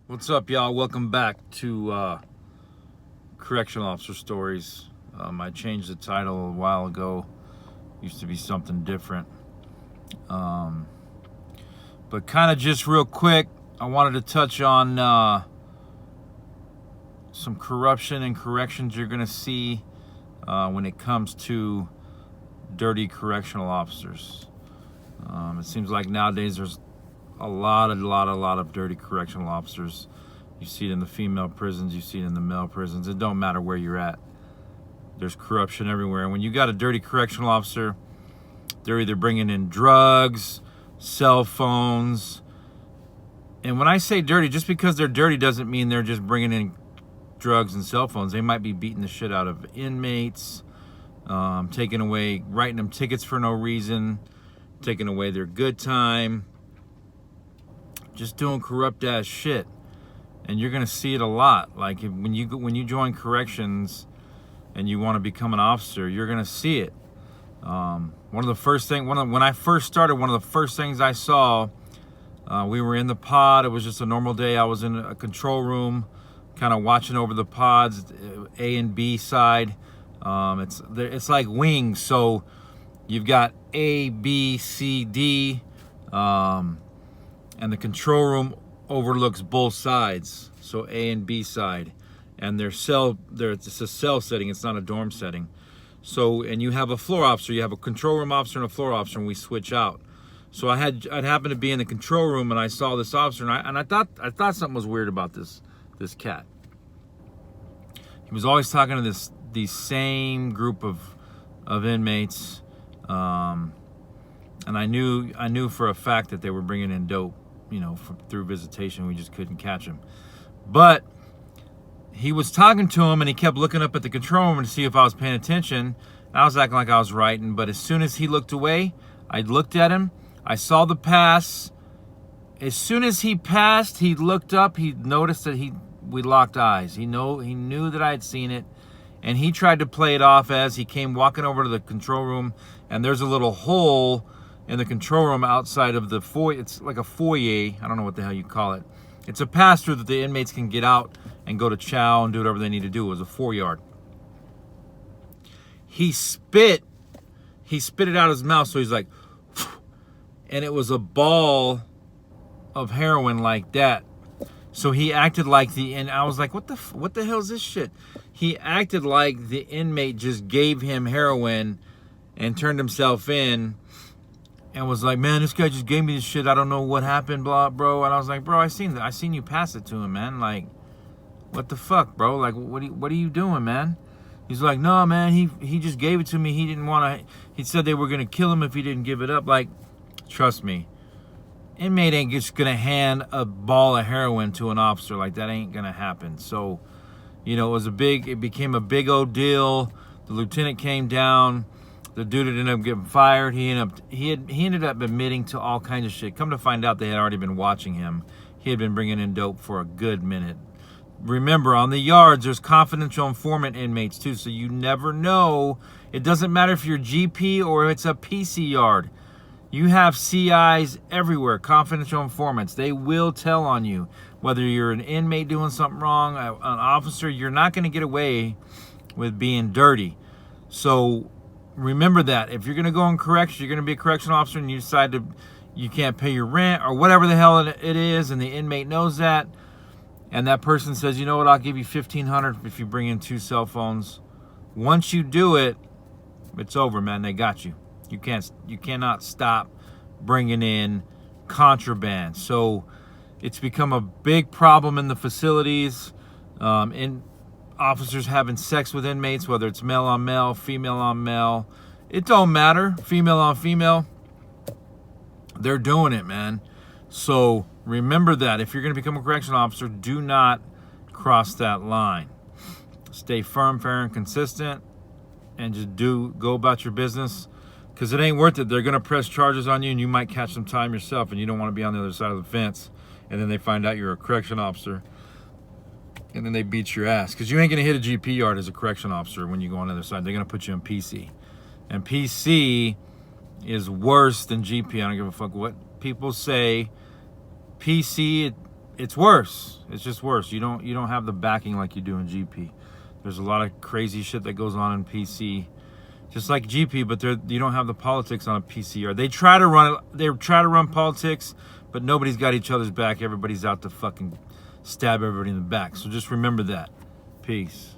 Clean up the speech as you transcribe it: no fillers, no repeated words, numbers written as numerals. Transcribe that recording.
What's up, y'all? Welcome back to Correctional Officer Stories. I changed the title a while ago. Used to be something different. But kind of just real quick, I wanted to touch on some corruption and corrections you're going to see when it comes to dirty correctional officers. It seems like nowadays there's a lot of dirty correctional officers. You see it in the female prisons, you see it in the male prisons. It don't matter where you're at. There's corruption everywhere. And when you got a dirty correctional officer, they're either bringing in drugs, cell phones. And when I say dirty, just because they're dirty doesn't mean they're just bringing in drugs and cell phones. They might be beating the shit out of inmates, taking away, writing them tickets for no reason, taking away their good time, just doing corrupt ass shit. And you're gonna see it a lot. Like when you join corrections and you want to become an officer, you're gonna see it. When I first started, one of the first things I saw, we were in the pod. It was just a normal day. I was in a control room, kind of watching over the pods, A and B side. It's like wings. So you've got A, B, C, D. And the control room overlooks both sides, so A and B side, and it's a cell setting, it's not a dorm setting. So, and you have a floor officer, you have a control room officer and a floor officer, and we switch out. So I'd happened to be in the control room, and I saw this officer, and I thought something was weird about this cat. He was always talking to these same group of inmates, and I knew for a fact that they were bringing in dope. Through visitation, we just couldn't catch him. But he was talking to him, and he kept looking up at the control room to see if I was paying attention. And I was acting like I was writing, but as soon as he looked away, I looked at him. I saw the pass. As soon as he passed, he looked up. He noticed that we locked eyes. He knew that I had seen it, and he tried to play it off as he came walking over to the control room, and there's a little hole in the control room outside of the foyer. It's like a foyer. I don't know what the hell you call it. It's a pass-through that the inmates can get out and go to chow and do whatever they need to do. It was a 4-yard. He spit it out of his mouth, so he's like, and it was a ball of heroin like that. So he acted like and I was like, what the hell is this shit? He acted like the inmate just gave him heroin and turned himself in, and was like, man, this guy just gave me this shit. I don't know what happened, blah, bro. And I was like, bro, I seen you pass it to him, man. Like, what the fuck, bro? Like, what are you doing, man? He's like, no, man, he just gave it to me. He didn't want to. He said they were gonna kill him if he didn't give it up. Like, trust me, inmate ain't just gonna hand a ball of heroin to an officer. Like, that ain't gonna happen. So, it became a big old deal. The lieutenant came down. The dude ended up getting fired. He ended up admitting to all kinds of shit. Come to find out, they had already been watching him. He had been bringing in dope for a good minute. Remember, on the yards, there's confidential informant inmates too, so you never know. It doesn't matter if you're GP or it's a PC yard. You have CIs everywhere, confidential informants. They will tell on you. Whether you're an inmate doing something wrong, an officer, you're not going to get away with being dirty. So remember that. If you're going to go in correction, you're going to be a correctional officer and you decide you can't pay your rent or whatever the hell it is, and the inmate knows that, and that person says, you know what, I'll give you $1,500 if you bring in 2 cell phones. Once you do it, it's over, man. They got you. You cannot stop bringing in contraband. So it's become a big problem in the facilities. In officers having sex with inmates, whether it's male on male, female on male, it don't matter, female on female, they're doing it, man. So remember that if you're going to become a correctional officer, do not cross that line. Stay firm, fair, and consistent, and just go about your business, because it ain't worth it. They're going to press charges on you, and you might catch some time yourself, and you don't want to be on the other side of the fence, and then they find out you're a correction officer, and then they beat your ass. Because you ain't going to hit a GP yard as a correction officer when you go on the other side. They're going to put you in PC. And PC is worse than GP. I don't give a fuck what people say. PC, it's worse. It's just worse. You don't have the backing like you do in GP. There's a lot of crazy shit that goes on in PC, just like GP, but you don't have the politics on a PC. Or they try to run politics, but nobody's got each other's back. Everybody's out to fucking stab everybody in the back. So just remember that. Peace.